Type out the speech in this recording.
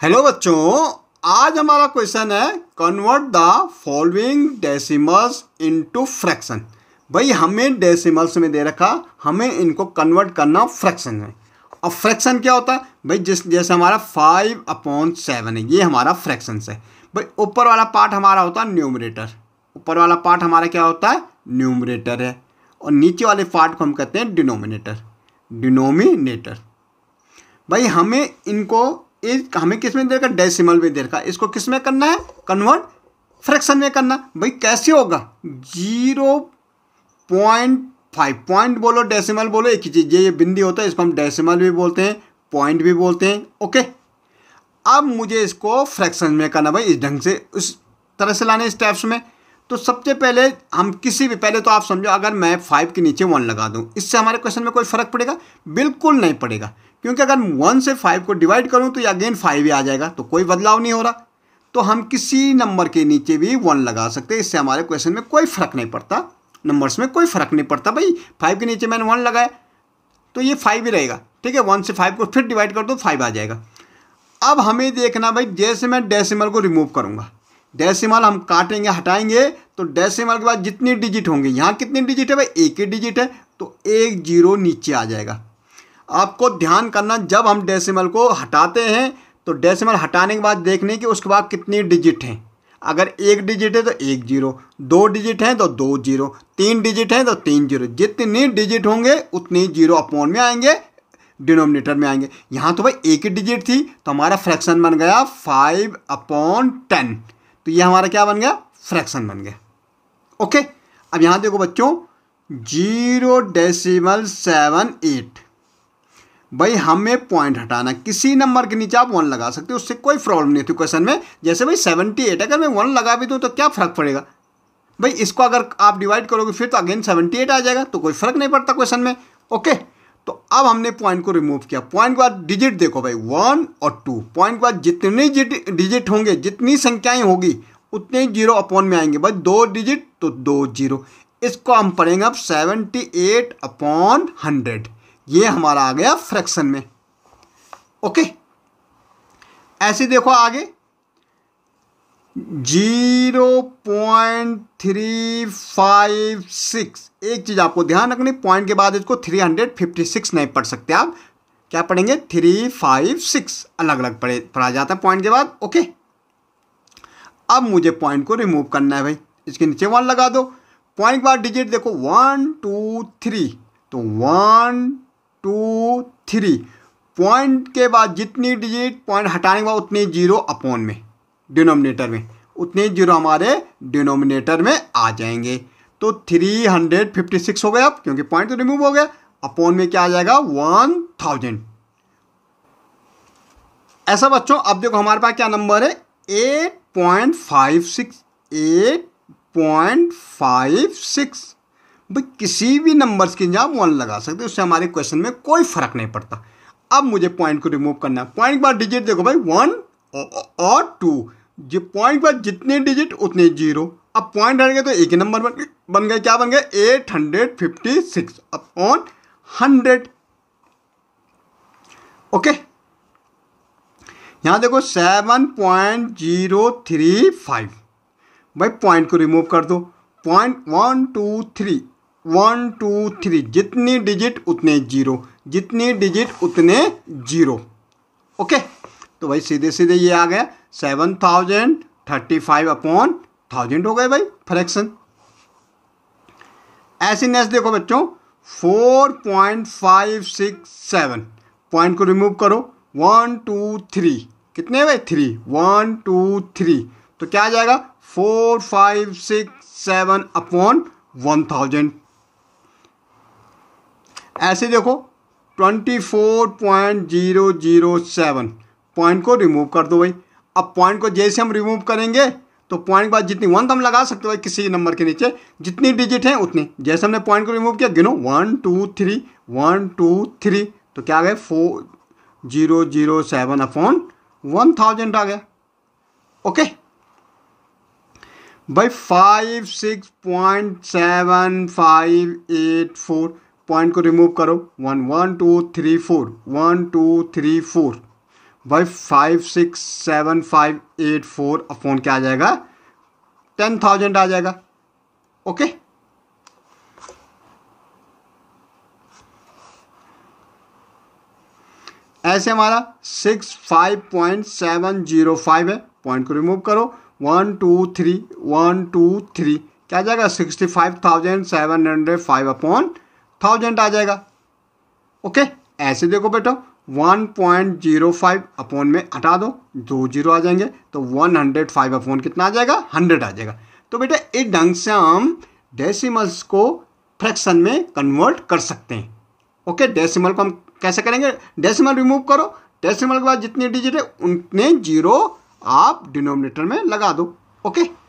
Hello बच्चों, आज हमारा क्वेश्चन है convert the following decimals into fraction. भाई हमें डेसिमल्स में दे रखा, हमें इनको कन्वर्ट करना फ्रैक्शन में। अब फ्रैक्शन क्या होता है भाई? जैसे हमारा 5/7 है, ये हमारा फ्रैक्शन है। भाई ऊपर वाला पार्ट हमारा होता है न्यूमरेटर, ऊपर वाला पार्ट हमारा क्या होता है? न्यूमरेटर है, और नीचे वाले पार्ट को हम कहते हैं डिनोमिनेटर। भाई हमें किस में दे रखा? डेसिमल में दे रखा। इसको किस में करना है? कन्वर्ट फ्रैक्शन में करना। भाई कैसे होगा? 0.5 पॉइंट बोलो, डेसिमल बोलो, एक ही चीज़। ये बिंदी होता है, इसको हम डेसिमल भी बोलते हैं, पॉइंट भी बोलते हैं। ओके, अब मुझे इसको फ्रैक्शन में करना भाई, इस ढंग से, उस तरह से लाने स्टेप्स में। तो सबसे पहले हम पहले तो आप समझो, अगर मैं 5 के नीचे 1 लगा दूं, इससे हमारे क्वेश्चन में कोई फर्क पड़ेगा? बिल्कुल नहीं पड़ेगा, क्योंकि अगर 1 से 5 को डिवाइड करूं तो ये अगेन 5 ही आ जाएगा, तो कोई बदलाव नहीं हो रहा। तो हम किसी नंबर के नीचे भी 1 लगा सकते हैं, इससे हमारे क्वेश्चन में कोई फर्क नहीं पड़ता, नंबर्स में कोई फर्क नहीं पड़ता। भाई 5 के नीचे मैंने 1 लगाया तो ये 5 ही रहेगा, ठीक है। 1 से 5 को फिर डिवाइड कर दो, 5 आ जाएगा। अब हमें देखना भाई, जैसे मैं डेसिमल को रिमूव करूंगा, डेसिमल हम काटेंगे, हटाएंगे, तो डेसिमल के बाद जितनी डिजिट होंगे, यहाँ कितनी डिजिट है भाई? एक ही डिजिट है, तो 1 0 नीचे आ जाएगा। आपको ध्यान करना, जब हम डेसिमल को हटाते हैं तो डेसिमल हटाने के बाद देखने की उसके बाद कितनी डिजिट हैं। अगर 1 डिजिट है तो 1 0, 2 डिजिट हैं तो 2 0, 3 डिजिट हैं तो 3 0। जितनी डिजिट होंगे उतनी 0 अपॉन में आएंगे, डिनोमिनेटर में आएंगे। यहाँ तो भाई एक ही डिजिट थी, तो हमारा फ्रैक्शन बन गया 5/10। तो ये हमारा क्या बन गया? फ्रैक्शन बन गया। ओके, अब यहाँ देखो बच्चों, 0.78। भाई हमें पॉइंट हटाना, किसी नंबर के नीचे आप 1 लगा सकते हो, उससे कोई प्रॉब्लम नहीं थी क्वेश्चन में। जैसे भाई 78, अगर मैं 1 लगा भी दूँ तो क्या फ़र्क पड़ेगा भाई? इसको अगर आप डिवाइड करोगे फिर तो अगेन 78 आ जाएगा, तो कोई फ़र्क नहीं पड़ता क्वेश्चन में। ओके, तो अब हमने पॉइंट को रिमूव किया। पॉइंट के बाद डिजिट देखो भाई, 1 और 2। पॉइंट के बाद जितने डिजिट होंगे, जितनी संख्याएं होगी, उतने 0 अपॉन में आएंगे। भाई 2 डिजिट तो 2 0। इसको हम पढ़ेंगे अब 78/100। ये हमारा आ गया फ्रैक्शन में। ओके, ऐसे देखो आगे, 0.356। एक चीज आपको ध्यान रखनी, पॉइंट के बाद इसको 356 नहीं पढ़ सकते आप। क्या पढ़ेंगे? 356 अलग अलग पढ़ा जाता है पॉइंट के बाद। ओके, अब मुझे पॉइंट को रिमूव करना है भाई, इसके नीचे 1 लगा दो। पॉइंट के बाद डिजिट देखो, 1 2 3, तो 1 2 3। पॉइंट के बाद जितनी डिजिट, पॉइंट हटाने के बाद उतनी 0 अपॉन में, डिनोमिनेटर में, उतने 0 हमारे डिनोमिनेटर में आ जाएंगे। तो 356 हो गया, अब क्योंकि पॉइंट तो रिमूव हो गया। अपॉन में क्या आ जाएगा? 1000। ऐसा बच्चों, अब देखो हमारे पास क्या नंबर है? 8.56। 8.56। भाई किसी भी नंबर्स के आप 1 लगा सकते हो, उससे हमारे क्वेश्चन में कोई फर्क नहीं पड़ता। अब मुझे पॉइंट को रिमूव करना है। पॉइंट के बाद डिजिट देखो भाई, 1 और 2। जो पॉइंट के बाद जितने डिजिट उतने 0। अब पॉइंट हट गए तो एक ही नंबर बन गए। क्या बन गए? 856/100। ओके, यहां देखो 7.035। भाई पॉइंट को रिमूव कर दो। पॉइंट 1 2 3, 1 2 3, जितनी डिजिट उतने 0, जितनी डिजिट उतने 0। ओके, तो भाई सीधे सीधे ये आ गया 7035/1000 हो गए भाई फ्रैक्शन। ऐसे नेक्स्ट देखो बच्चों, 4.567। पॉइंट को रिमूव करो, 1 2 3, कितने भाई? 3, 1 2 3, तो क्या आ जाएगा? 4567/1000। ऐसे देखो 24.007। पॉइंट को रिमूव कर दो भाई। अब पॉइंट को जैसे हम रिमूव करेंगे तो पॉइंट के बाद जितनी 1 तो हम लगा सकते हो भाई, किसी नंबर के नीचे जितनी डिजिट है उतनी। जैसे हमने पॉइंट को रिमूव किया, गिनो 1 2 3, 1 2 3, तो क्या आ गया? 4007/1000 आ गया। ओके भाई 56.7584। पॉइंट को रिमूव करो, 1 1 2 3 4, 1 2 3 4। भाई 567,584 अपॉन क्या आ जाएगा 10,000 आ जाएगा। ओके, ऐसे हमारा 65.705 है, पॉइंट को रिमूव करो 1 2 3 1 2 3 क्या आ जाएगा 65,705 अपॉन 1000 आ जाएगा। ओके, ऐसे देखो बेटा 1.05 अपॉन में हटा दो, 2 जीरो आ जाएंगे तो 105 अपॉन कितना आ जाएगा 100 आ जाएगा। तो बेटा इस ढंग से हम डेसिमल्स को फ्रैक्शन में कन्वर्ट कर सकते हैं। ओके, डेसिमल को हम कैसे करेंगे, डेसिमल रिमूव करो, डेसिमल के बाद जितने डिजिट है उतने जीरो आप डिनोमिनेटर में लगा दो। ओके।